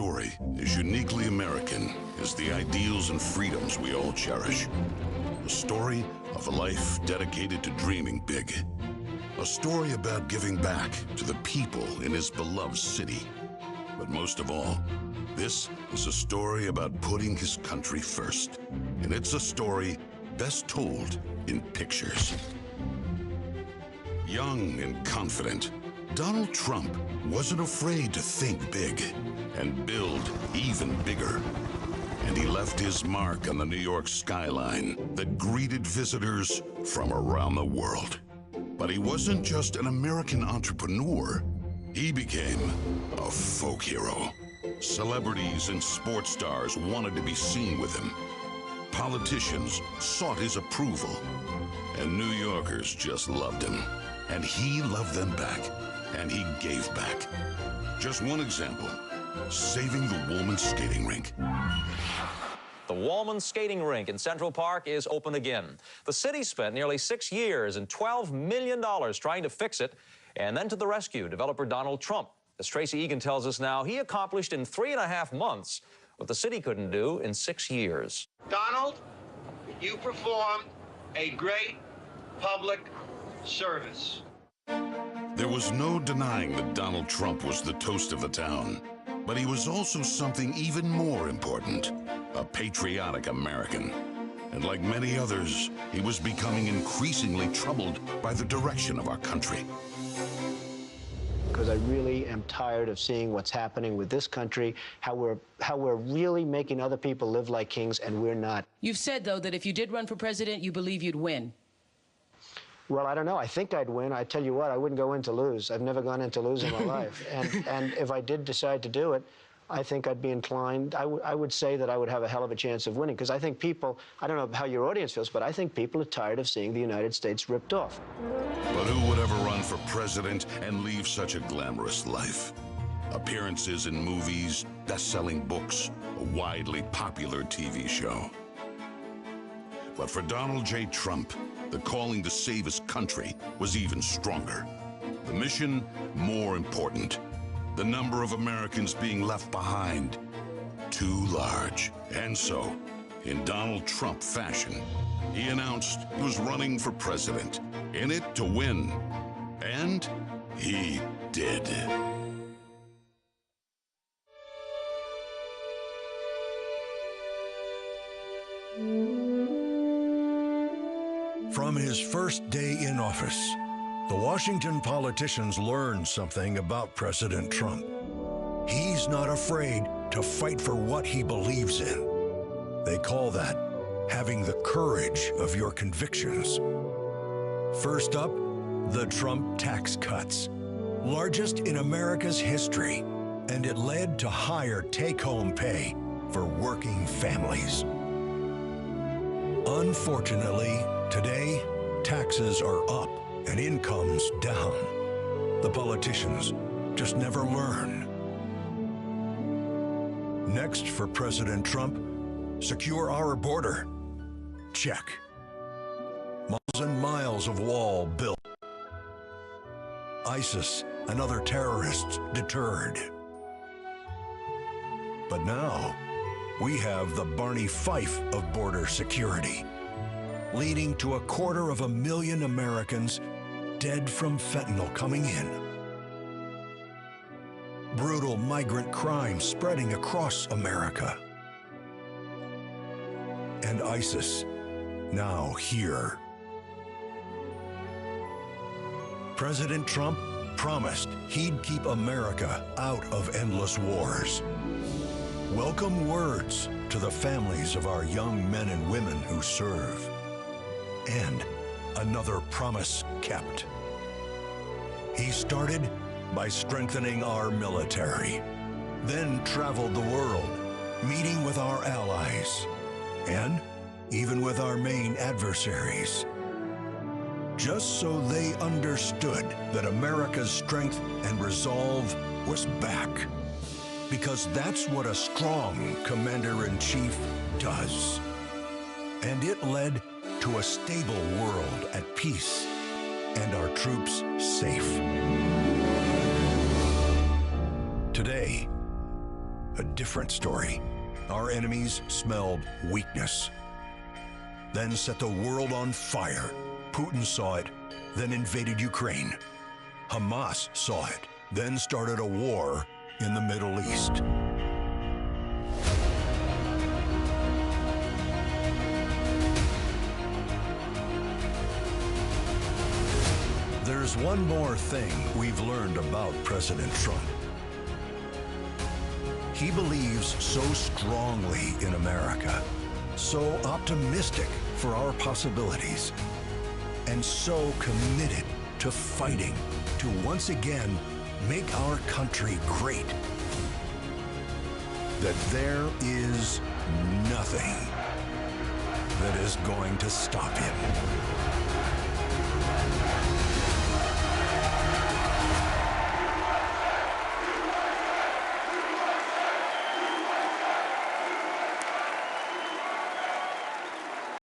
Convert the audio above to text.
story is uniquely American as the ideals and freedoms we all cherish. A story of a life dedicated to dreaming big. A story about giving back to the people in his beloved city. But most of all, this is a story about putting his country first. And it's a story best told in pictures. Young and confident, Donald Trump wasn't afraid to think big and build even bigger. And he left his mark on the New York skyline that greeted visitors from around the world. But he wasn't just an American entrepreneur. He became a folk hero. Celebrities and sports stars wanted to be seen with him. Politicians sought his approval. And New Yorkers just loved him. And he loved them back. And he gave back. Just one example, saving the Woolman skating rink. The Woolman skating rink in Central Park is open again. The city spent nearly 6 years and $12 million trying to fix it. And then to the rescue, developer Donald Trump. As Tracy Egan tells us now, he accomplished in 3.5 months what the city couldn't do in 6 years. Donald, you performed a great public service. There was no denying that Donald Trump was the toast of the town. But he was also something even more important, a patriotic American. And like many others, he was becoming increasingly troubled by the direction of our country. Because I really am tired of seeing what's happening with this country, how we're really making other people live like kings, and we're not. You've said, though, that if you did run for president, you believe you'd win. Well, I don't know. I think I'd win. I tell you what, I wouldn't go in to lose. I've never gone in to lose in my life. And if I did decide to do it, I think I'd be inclined. I would say that I would have a hell of a chance of winning, because I think people, I don't know how your audience feels, but I think people are tired of seeing the United States ripped off. But who would ever run for president and leave such a glamorous life? Appearances in movies, best-selling books, a widely popular TV show. But for Donald J. Trump, the calling to save his country was even stronger. The mission, more important. The number of Americans being left behind, too large. And so, in Donald Trump fashion, he announced he was running for president, in it to win. And he did. From his first day in office, the Washington politicians learned something about President Trump. He's not afraid to fight for what he believes in. They call that having the courage of your convictions. First up, the Trump tax cuts, largest in America's history, and it led to higher take-home pay for working families. Unfortunately, today, taxes are up and incomes down. The politicians just never learn. Next for President Trump, secure our border. Check. Miles and miles of wall built. ISIS and other terrorists deterred. But now, we have the Barney Fife of border security, leading to 250,000 Americans dead from fentanyl coming in. Brutal migrant crime spreading across America. And ISIS now here. President Trump promised he'd keep America out of endless wars. Welcome words to the families of our young men and women who serve. And another promise kept. He started by strengthening our military, then traveled the world, meeting with our allies, and even with our main adversaries, just so they understood that America's strength and resolve was back. Because that's what a strong commander-in-chief does. And it led to a stable world at peace and our troops safe. Today, a different story. Our enemies smelled weakness, then set the world on fire. Putin saw it, then invaded Ukraine. Hamas saw it, then started a war in the Middle East. There's one more thing we've learned about President Trump. He believes so strongly in America, so optimistic for our possibilities, and so committed to fighting to once again make our country great, that there is nothing that is going to stop him.